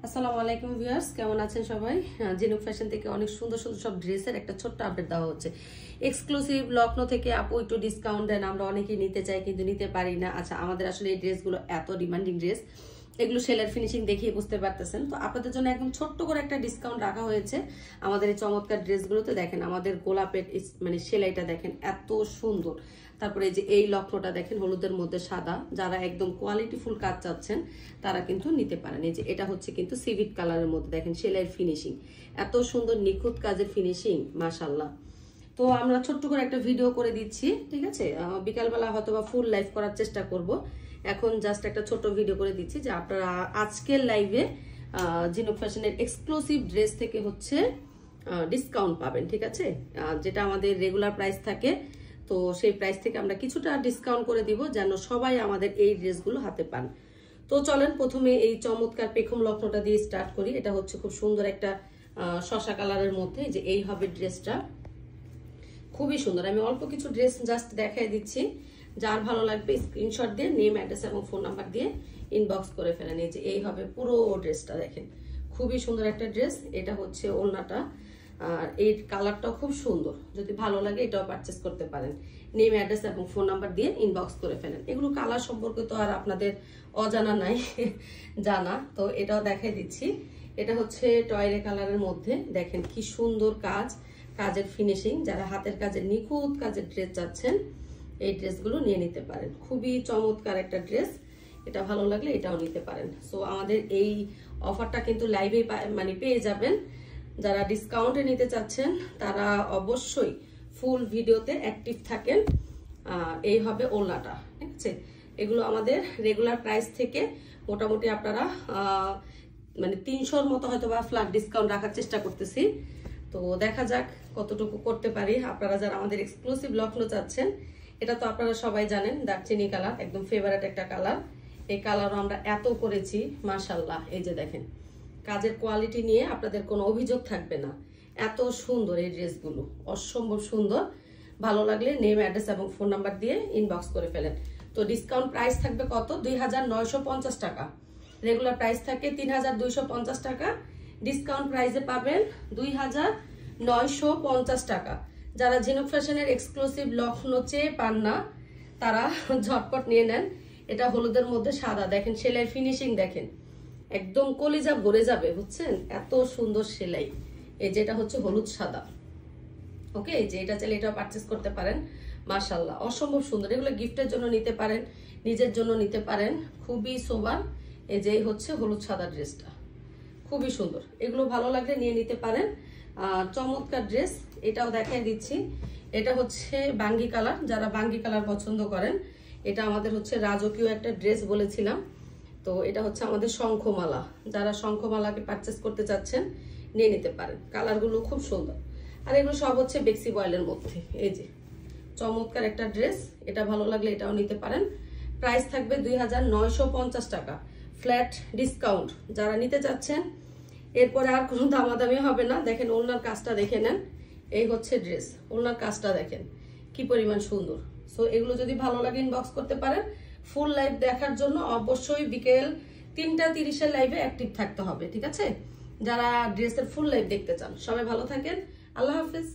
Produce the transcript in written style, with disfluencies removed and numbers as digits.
আসসালামু আলাইকুম ভিউয়ার্স, কেমন আছেন সবাই? জিনুক ফ্যাশন থেকে অনেক সুন্দর সুন্দর সব ড্রেসের একটা ছোট্ট আপডেট দেওয়া হচ্ছে। এক্সক্লুসিভ লখনৌ থেকে আপু একটু ডিসকাউন্ট দেন, আমরা অনেকেই নিতে চাই কিন্তু নিতে পারি না। আচ্ছা, আমাদের আসলে এই ড্রেসগুলো এত ডিমান্ডিং ড্রেস, এগুলো সেলের ফিনিশিং দেখিয়ে বুঝতে পারতেছেন। তো আপনাদের জন্য একদম ছোট্ট করে একটা ডিসকাউন্ট রাখা হয়েছে আমাদের এই চমৎকার ড্রেসগুলোতে। দেখেন আমাদের গোলাপের মানে সেলাইটা দেখেন এত সুন্দর। তারপরে এই যে এই লখনৌটা দেখেন হলুদের মধ্যে সাদা, যারা একদম কোয়ালিটিফুল কাজ চাচ্ছেন তারা কিন্তু নিতে পারেন। এই যে এটা হচ্ছে কিন্তু সিভিট কালারের মধ্যে দেখেন সেলাইয়ের ফিনিশিং এত সুন্দর, নিখুঁত কাজের ফিনিশিং, মাশাআল্লাহ। তো আমরা ছোট্ট করে একটা ভিডিও করে দিচ্ছি, ঠিক আছে? বিকালবেলা হয়তো বা ফুল লাইভ করার চেষ্টা করব, এখন জাস্ট একটা ছোট ভিডিও করে দিচ্ছি যে আপনারা আজকের লাইভে জিনুক ফ্যাশনের এক্সক্লুসিভ ড্রেস থেকে হচ্ছে ডিসকাউন্ট পাবেন, ঠিক আছে? যেটা আমাদের রেগুলার প্রাইস থাকে, তো সেই প্রাইস থেকে আমরা কিছুটা ডিসকাউন্ট করে দিব যেন সবাই আমাদের এই ড্রেসগুলো হাতে পান। তো চলেন প্রথমে এই চমৎকার পেখম লখনৌটা দিয়ে স্টার্ট করি। এটা হচ্ছে খুব সুন্দর একটা শসা কালারের মধ্যে, যে এই হবে ড্রেসটা, খুবই সুন্দর। আমি অল্প কিছু ড্রেস জাস্ট দেখাই দিচ্ছি, যার ভালো লাগবে স্ক্রিনশট দিয়ে নেম, অ্যাড্রেস এবং ফোন নাম্বার দিয়ে ইনবক্স করে ফেলেন। এই যে এই হবে পুরো ড্রেসটা, দেখেন খুবই সুন্দর একটা ড্রেস। এটা হচ্ছে ওড়নাটা, আর এই কালারটাও খুব সুন্দর। যদি ভালো লাগে এটাও পারচেস করতে পারেন। নেম, অ্যাড্রেস এবং ফোন নাম্বার দিয়ে ইনবক্স করে ফেলেন। এগুলো কালার সম্পর্কে তো আর আপনাদের অজানা নাই, জানা। তো এটাও দেখাই দিচ্ছি। এটা হচ্ছে টয়রে কালারের মধ্যে, দেখেন কি সুন্দর কাজ, কাজের ফিনিশিং। যারা হাতের কাজের নিখুঁত কাজের ড্রেস চাচ্ছেন এই ড্রেসগুলো নিয়ে নিতে পারেন। খুবই চমৎকার একটা ড্রেস, এটা ভালো লাগলে এটাও নিতে পারেন। সো আমাদের এই অফারটা কিন্তু লাইভে মানে পেয়ে যাবেন। যারা ডিসকাউন্টে নিতে চাচ্ছেন তারা অবশ্যই ফুল ভিডিওতে অ্যাক্টিভ থাকেন। এই হবে ওড়নাটা, ঠিক আছে? এগুলো আমাদের রেগুলার প্রাইস থেকে মোটামুটি আপনারা মানে 300-র মতো হয়তো বা ফ্ল্যাট ডিসকাউন্ট রাখার চেষ্টা করতেছি। তো দেখা যাক কতটুকু করতে পারি। আপনারা যারা আমাদের এক্সক্লুসিভ লখনৌ চাচ্ছেন, এটা তো আপনারা সবাই জানেন, দারচিনি কালার একদম ফেভারিট একটা কালার। এই কালারও আমরা এত করেছি, মাশাআল্লাহ। এই যে দেখেন কাজের কোয়ালিটি নিয়ে আপনাদের কোনো অভিযোগ থাকবে না, এত সুন্দর এই ড্রেসগুলো, অসম্ভব সুন্দর। ভালো লাগলে নেম, অ্যাড্রেস এবং ফোন নাম্বার দিয়ে ইনবক্স করে ফেলেন। তো ডিসকাউন্ট প্রাইস থাকবে কত? 2950 টাকা। রেগুলার প্রাইস থাকে 3250 টাকা, ডিসকাউন্ট প্রাইসে পাবেন 2950 টাকা। যারা জিনুক ফ্যাশনের এক্সক্লুসিভ লখনৌ চেয়ে পান না তারা ঝটপট নিয়ে নেন। এটা হলুদের মধ্যে সাদা, দেখেন সেলাইয়ের ফিনিশিং দেখেন, একদম কলিজা ভরে যাবে, বুঝছেন? এত সুন্দর সেলাই। এই যেটা হচ্ছে হলুদ সাদা, ওকে? যে এটা চাইলে এটাও পারচেস করতে পারেন। মাশাআল্লাহ, অসম্ভব সুন্দর। এগুলো গিফটের জন্য নিতে পারেন, নিজের জন্য নিতে পারেন, খুবই সোবার। এই যে হচ্ছে হলুদ সাদা ড্রেসটা, খুবই সুন্দর। এগুলো ভালো লাগলে নিয়ে নিতে পারেন। চমৎকার ড্রেস, এটাও দেখাই দিচ্ছি। এটা হচ্ছে বাঙ্গি কালার, যারা বাঙ্গি কালার পছন্দ করেন, এটা আমাদের হচ্ছে রাজকীয় একটা ড্রেস বলেছিলাম। তো এটা হচ্ছে আমাদের শঙ্খমালা, যারা শঙ্খমালাকে পারচেস করতে চাচ্ছেন নিয়ে নিতে পারেন। কালারগুলো খুব সুন্দর। আর এগুলো সব হচ্ছে বেক্সি বয়েলের মধ্যে। এই যে চমৎকার একটা ড্রেস, এটা ভালো লাগলে এটাও নিতে পারেন। প্রাইস থাকবে 2950 টাকা, ফ্ল্যাট ডিসকাউন্ট। যারা নিতে চাচ্ছেন এরপরে আর কোনো দামাদামি হবে না। দেখেন ওড়নার কাজটা দেখে নেন, এই হচ্ছে ড্রেস, ওড়নার কাজটা দেখেন কি পরিমাণ সুন্দর। সো এগুলো যদি ভালো লাগে ইনবক্স করতে পারেন। ফুল লাইভ দেখার জন্য অবশ্যই বিকেল 3:30-এর লাইভে অ্যাক্টিভ থাকতে হবে, ঠিক আছে? যারা ড্রেসের ফুল লাইভ দেখতে চান, সবাই ভালো থাকেন, আল্লাহ হাফেজ।